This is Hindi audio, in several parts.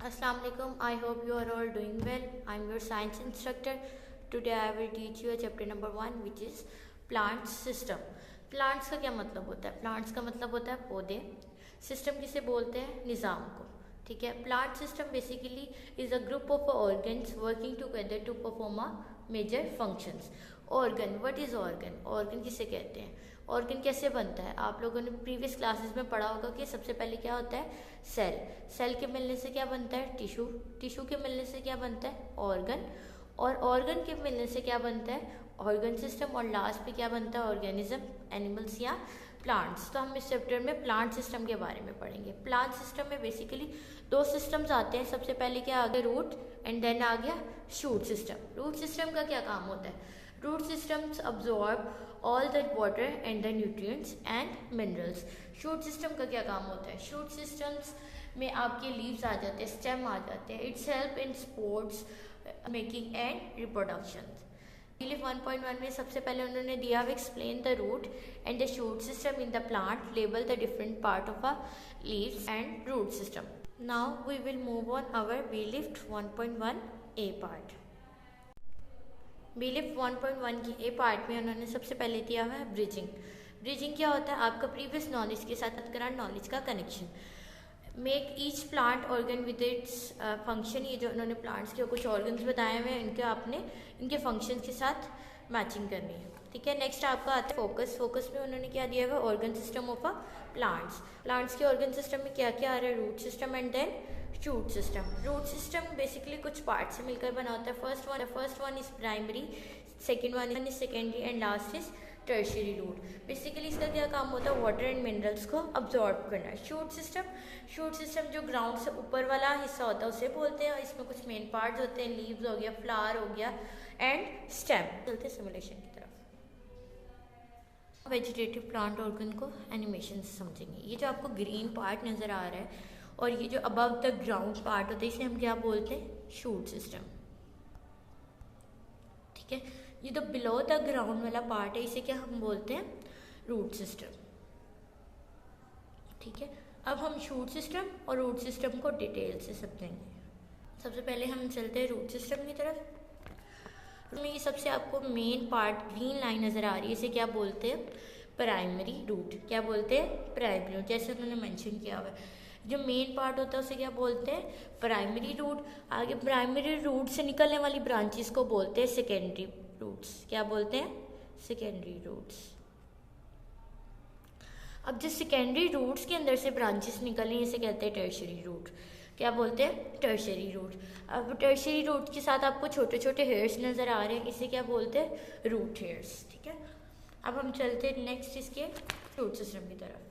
Assalamu alaikum. I hope you are all doing well. I'm your science instructor. Today I will teach you a chapter number 1 which is plants system. Plants का क्या मतलब होता है? प्लांट्स का मतलब होता है पौधे. सिस्टम किसे बोलते हैं? निज़ाम को. ठीक है. Plant system basically is a group of organs working together to perform a major functions. Organ, what is organ? Organ किसे कहते हैं? ऑर्गन कैसे बनता है? आप लोगों ने प्रीवियस क्लासेस में पढ़ा होगा कि सबसे पहले क्या होता है? सेल. सेल के मिलने से क्या बनता है? टिश्यू. टिश्यू के मिलने से क्या बनता है? ऑर्गन. और ऑर्गन के मिलने से क्या बनता है? Organ system. और लास्ट पे क्या बनता है? ऑर्गेनिज्म, एनिमल्स या प्लांट्स. तो हम इस चैप्टर में प्लांट सिस्टम के बारे में पढ़ेंगे. प्लांट सिस्टम में बेसिकली दो सिस्टम्स आते हैं. सबसे पहले क्या आ गया? रूट, एंड देन आ गया शूट सिस्टम. रूट सिस्टम का क्या काम होता है? Root systems absorb all the water and the nutrients and minerals. Shoot system का क्या काम होता है? शूट सिस्टम्स में आपके लीव्स आ जाते हैं, स्टेम आ जाते हैं. It's help in sports making and reproduction. Leaf 1.1 में सबसे पहले उन्होंने दिया हुआ explain the root and the shoot system in the plant, label the different part of a leaves and root system. Now we will move on our B lift 1.1 A part. B lift 1.1 की ए पार्ट में उन्होंने सबसे पहले दिया हुआ है ब्रिजिंग. ब्रिजिंग क्या होता है? आपका प्रीवियस नॉलेज के साथ करंट नॉलेज का connection. Make each plant organ with its function. ये जो उन्होंने प्लांट्स के कुछ ऑर्गन्स बताए हुए हैं, इनके आपने इनके फंक्शन के साथ मैचिंग करनी है. ठीक है. नेक्स्ट आपका आता है फोकस. फोकस में उन्होंने क्या दिया हुआ है? Organ system of a plants. Plants के ऑर्गन सिस्टम में क्या क्या आ रहा है? Root system and then shoot system. Root system basically कुछ पार्ट से मिलकर बना होता है. First one is primary, second one is secondary and last is tertiary root. Basically इसका क्या काम होता है? वाटर एंड मिनरल्स को अब्जॉर्ब करना. शूट सिस्टम जो ग्राउंड से ऊपर वाला हिस्सा होता है उसे बोलते हैं. इसमें कुछ मेन पार्ट्स होते हैं. लीव्स हो गया, फ्लावर हो गया एंड स्टेम. चलते सिमुलेशन की तरफ. वेजिटेटिव प्लांट ऑर्गन को एनिमेशन से समझेंगे. ये जो आपको ग्रीन पार्ट नजर आ रहा है और ये जो अबव द ग्राउंड पार्ट होता है इसे हम क्या बोलते हैं? Shoot system. ठीक है. ये तो बिलो द ग्राउंड वाला पार्ट है, इसे क्या हम बोलते हैं? Root system. ठीक है. अब हम शूट सिस्टम और रूट सिस्टम को डिटेल से समझेंगे. सबसे पहले हम चलते हैं रूट सिस्टम की तरफ. उसमें ये सबसे आपको मेन पार्ट ग्रीन लाइन नजर आ रही है, इसे क्या बोलते हैं? Primary root. क्या बोलते हैं? Primary root. जैसे उन्होंने मेंशन किया हुआ है, जो मेन पार्ट होता है उसे क्या बोलते हैं? Primary root. आगे प्राइमरी रूट से निकलने वाली ब्रांचेस को बोलते हैं सेकेंडरी रूट्स. क्या बोलते हैं? Secondary roots. अब जो सेकेंडरी रूट्स के अंदर से ब्रांचेस निकलनी इसे कहते हैं टर्शियरी रूट. क्या बोलते हैं? Tertiary root. अब टर्शियरी रूट के साथ आपको छोटे छोटे हेयर्स नजर आ रहे हैं, इसे क्या बोलते हैं? Root hairs. ठीक है. अब हम चलते हैं नेक्स्ट इसके रूट सिस्टम की तरफ,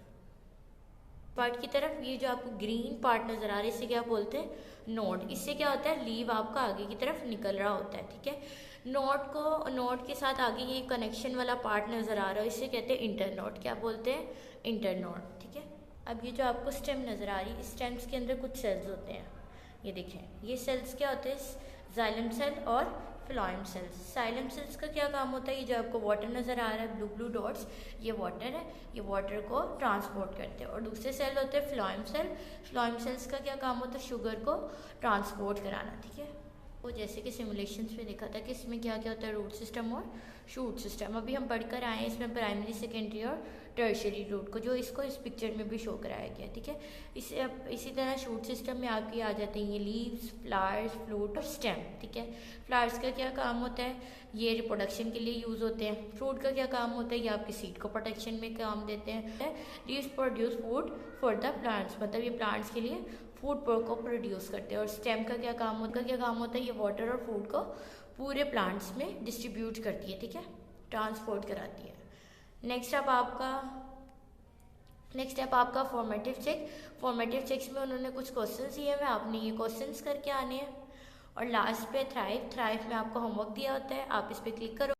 पार्ट की तरफ. ये जो आपको ग्रीन पार्ट नजर आ रहा है इसे क्या बोलते हैं? नोड. इससे क्या होता है? लीव आपका आगे की तरफ निकल रहा होता है. ठीक है. नोड के साथ आगे ये कनेक्शन वाला पार्ट नजर आ रहा है, इसे कहते हैं इंटरनोड. क्या बोलते हैं? इंटरनोड. ठीक है. अब ये जो आपको स्टेम नजर आ रही है, स्टेम्स के अंदर कुछ सेल्स होते हैं. ये देखें, ये सेल्स क्या होते हैं? जाइलम सेल और फ्लोएम सेल्स. जाइलम सेल्स का क्या काम होता है? ये जो आपको वाटर नजर आ रहा है, ब्लू ब्लू डॉट्स, ये वाटर है. ये वाटर को ट्रांसपोर्ट करते हैं. और दूसरे सेल होते हैं फ्लोएम सेल. फ्लोएम सेल्स का क्या काम होता है? शुगर को ट्रांसपोर्ट कराना. ठीक है. वो जैसे कि सिमुलेशंस में देखा था कि इसमें क्या क्या होता है? रूट सिस्टम और शूट सिस्टम. अभी हम पढ़कर आए हैं इसमें प्राइमरी, सेकेंडरी और टर्शियरी रूट को, जो इसको इस पिक्चर में भी शो कराया गया. ठीक है. इसी तरह शूट सिस्टम में आपकी आ जाते हैं ये लीव्स, फ्लावर्स, फ्रूट और स्टेम. ठीक है. फ्लावर्स का क्या काम होता है? ये रिप्रोडक्शन के लिए यूज होते हैं. फ्रूट का क्या काम होता है? ये आपकी सीड को प्रोटेक्शन में काम देते हैं. Leaves produce food for the plants, मतलब ये प्लांट्स के लिए फूड को प्रोड्यूस करते हैं. और स्टेम का क्या काम होता है? ये वाटर और फूड को पूरे प्लांट्स में डिस्ट्रीब्यूट करती है. ठीक है. ट्रांसपोर्ट कराती है. नेक्स्ट अब आपका फॉर्मेटिव चेक. फॉर्मेटिव चेक्स में उन्होंने कुछ क्वेश्चंस दिए हुए, आपने ये क्वेश्चंस करके आने हैं. और लास्ट पे थ्राइव में आपको होमवर्क दिया होता है, आप इस पे क्लिक करो.